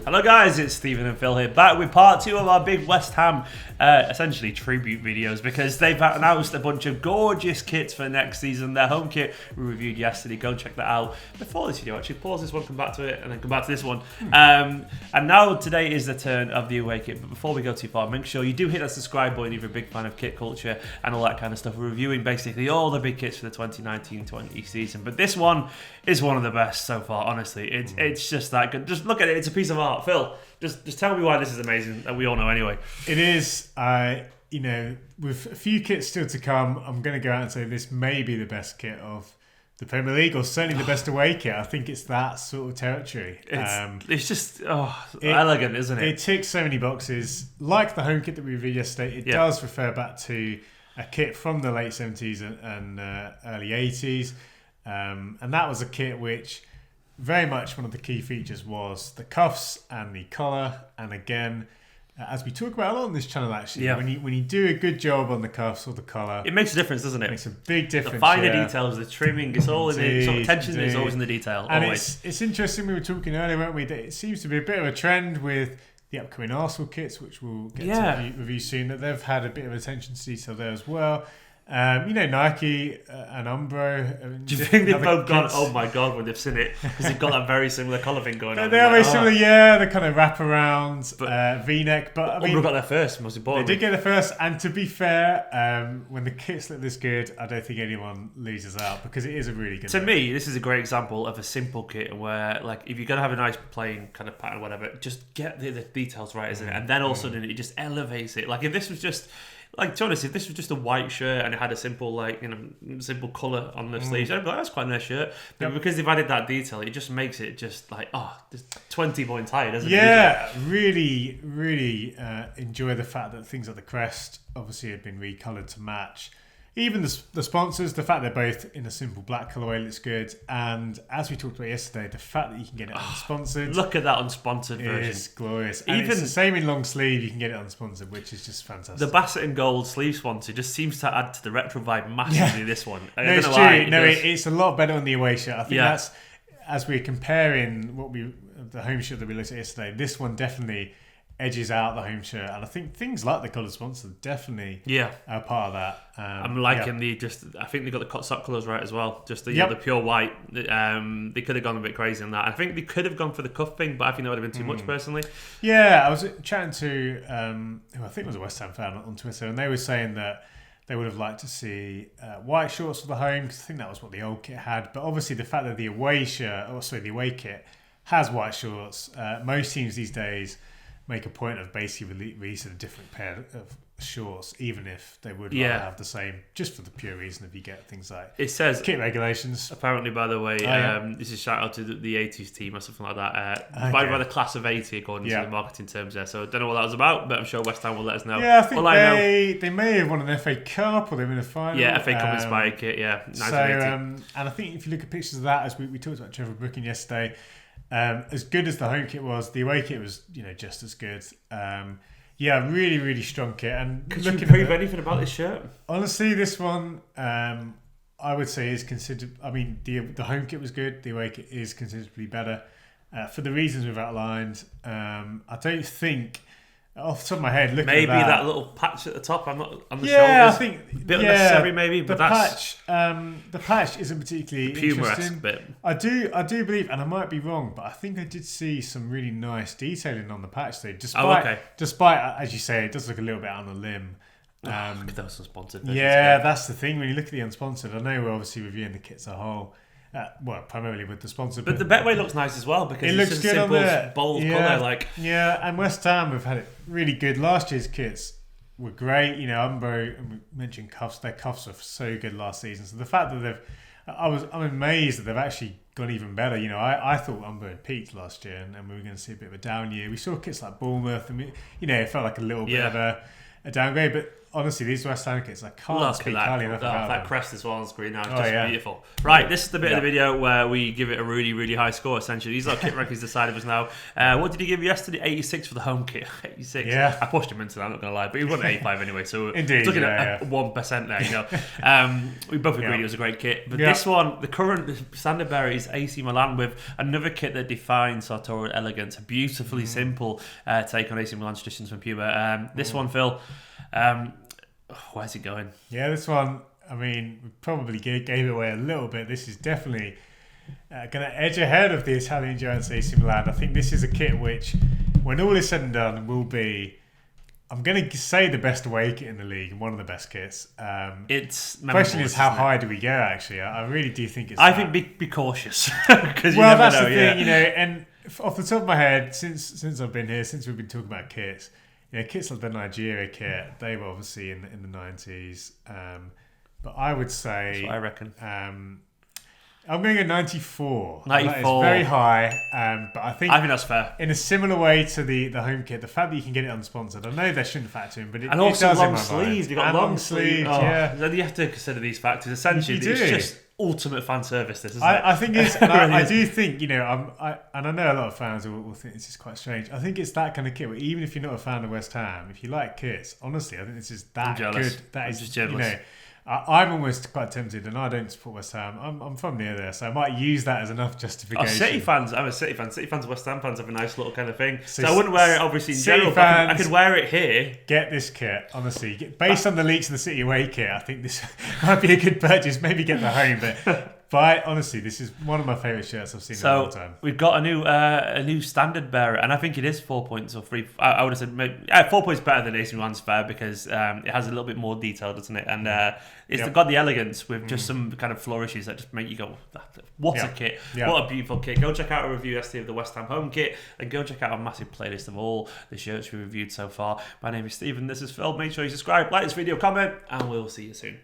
Hello guys, it's Stephen and Phil here, back with part 2 of our big West Ham, essentially tribute videos, because they've announced a bunch of gorgeous kits for next season. Their home kit we reviewed yesterday, go check that out. Before this video, actually pause this one, come back to it, and then come back to this one. And now today is the turn of the away kit, but before we go too far, make sure you do hit that subscribe button if you're a big fan of kit culture and all that kind of stuff. We're reviewing basically all the big kits for the 2019-20 season, but this one is one of the best so far, honestly. It's just that good. Just look at it, it's a piece of art. Phil, just tell me why this is amazing, that we all know anyway. It is, with a few kits still to come, I'm going to go out and say this may be the best kit of the Premier League, or certainly the best away kit. I think it's that sort of territory. It's just elegant, isn't it? It ticks so many boxes. Like the home kit that we reviewed yesterday, it does refer back to a kit from the late 70s and early 80s. And that was a kit which very much one of the key features was the cuffs and the collar. And again, as we talk about a lot on this channel, actually, when you do a good job on the cuffs or the collar, it makes a difference, doesn't it? It makes a big difference. The finer details, the trimming, it's all in the sort of attention is always in the detail. And always. It's interesting. We were talking earlier, weren't we? That it seems to be a bit of a trend with the upcoming Arsenal kits, which we'll get to review soon. That they've had a bit of attention to detail there as well. Nike and Umbro. Do you think they've both gone, oh my god, when they've seen it? Because they've got that very similar collar thing going on. They are very similar, the kind of wraparound V-neck. But Umbro got there first, most importantly. They did get there first, and to be fair, when the kits look this good, I don't think anyone loses out, because it is a really good To me, this is a great example of a simple kit where, like, if you're going to have a nice plain kind of pattern or whatever, just get the details right, isn't it? And then all of a sudden, it just elevates it. Like, if this was just... Like, to be honest, if this was just a white shirt and it had a simple, simple colour on the sleeves, I'd be like, that's quite a nice shirt. But because they've added that detail, it just makes it just like, just 20 points higher, doesn't it? Yeah, really, really enjoy the fact that things like the crest obviously have been recoloured to match. Even the sponsors, the fact they're both in a simple black colourway looks good. And as we talked about yesterday, the fact that you can get it unsponsored. Look at that unsponsored version. It's glorious. And even it's the same in long sleeve, you can get it unsponsored, which is just fantastic. The Bassett and Gold sleeve sponsor just seems to add to the retro vibe massively, this one. It's true. It's a lot better on the away shirt. I think that's, as we're comparing the home shirt that we looked at yesterday, this one definitely edges out the home shirt, and I think things like the colour sponsor definitely are part of that. I'm liking I think they got the sock colours right as well. Just the pure white. They could have gone a bit crazy on that. I think they could have gone for the cuff thing, but I think that would have been too much personally. Yeah, I was chatting to who I think was a West Ham fan on Twitter, and they were saying that they would have liked to see white shorts for the home, because I think that was what the old kit had. But obviously the fact that the away kit has white shorts, most teams these days make a point of basically releasing a different pair of shorts, even if they would rather have the same, just for the pure reason if you get things like it says kit regulations. Apparently, by the way, this is shout out to the 80s team or something like that. By the class of 80 according to the marketing terms there. So I don't know what that was about, but I'm sure West Ham will let us know. Yeah, I think they may have won an FA Cup, or they were in a final. Yeah, FA Cup inspired kit. Yeah, 1980. And I think if you look at pictures of that, as we talked about Trevor Brooking yesterday. As good as the home kit was, the away kit was just as good. Really, really strong kit. And could you prove anything about this shirt? Honestly, this one I would say is considered. I mean, the home kit was good. The away kit is considerably better for the reasons we've outlined. I don't think, off the top of my head, looking maybe at that little patch at the top. I'm not on the shoulders. I think a bit unnecessary, maybe. But the patch isn't particularly interesting. Bit. I do believe, and I might be wrong, but I think I did see some really nice detailing on the patch though. Despite, as you say, it does look a little bit on the limb. Look at those unsponsored. That's the thing. When you look at the unsponsored, I know we're obviously reviewing the kits as a whole. Primarily with the sponsor, but the Betway looks nice as well, because it looks just good a simple, on there. bold colour. And West Ham have had it really good. Last year's kits were great. Umbro, and we mentioned cuffs. Their cuffs were so good last season. So the fact that I'm amazed that they've actually gone even better. I thought Umbro had peaked last year, and we were going to see a bit of a down year. We saw kits like Bournemouth, and it felt like a little bit of a downgrade. But honestly, these West Ham kits, I can't Look speak at highly enough about that them. crest as well on screen now. It's Oh, just yeah. beautiful. Right, this is the bit of the video where we give it a really, really high score, essentially. These are kit rankings decided us now. What did he give yesterday? 86 for the home kit. 86. Yeah. I pushed him into that, I'm not going to lie. But he won 85 anyway, so Indeed, looking yeah, at 1% there, you know. We both agreed it was a great kit. But this one, the current standard bearer is AC Milan with another kit that defines sartorial elegance. A beautifully simple take on AC Milan's traditions from Puma. This one, Phil, where's it going? Yeah, this one, I mean, we probably gave it away a little bit. This is definitely going to edge ahead of the Italian giants AC Milan. I think this is a kit which, when all is said and done, will be, I'm going to say, the best away kit in the league and one of the best kits. It's the question is, how high do we go, actually? I really do think it's I think be cautious. Because well, that's the thing, you know, and off the top of my head, since I've been here, since we've been talking about kits, you know, kits like the Nigeria kit, they were obviously in the 90s. But I would say... That's what I reckon. I'm going to go 94. 94. That is very high, but I think that's fair. In a similar way to the home kit, the fact that you can get it unsponsored, I know they shouldn't factor in, but it, and also it does long in my sleeves. mind. You've got long sleeves. Yeah. Then you have to consider these factors. Essentially, it's just ultimate fan service. This, isn't it? I think it's. And I do think, you know, and I know a lot of fans will think this is quite strange. I think it's that kind of kit where even if you're not a fan of West Ham, if you like kits, honestly, I think this is that good. That is just jealous. You know, I'm almost quite tempted, and I don't support West Ham. I'm from near there, so I might use that as enough justification. City fans, I'm a City fan. City fans, West Ham fans have a nice little kind of thing. So I So wouldn't wear it obviously in City general. fans, But I could wear it here. Get this kit, honestly. Based on the leaks of the City away kit, I think this might be a good purchase. Maybe get the home, but honestly, this is one of my favourite shirts I've seen in a long time. We've got a new standard bearer, and I think it is 4 points or 3. I would have said maybe, 4 points better than AC Milan's fair because it has a little bit more detail, doesn't it? And it's got the elegance with just some kind of flourishes that just make you go, what a kit. What a beautiful kit. Go check out our review yesterday of the West Ham home kit, and go check out our massive playlist of all the shirts we reviewed so far. My name is Stephen, this is Phil. Make sure you subscribe, like this video, comment, and we'll see you soon.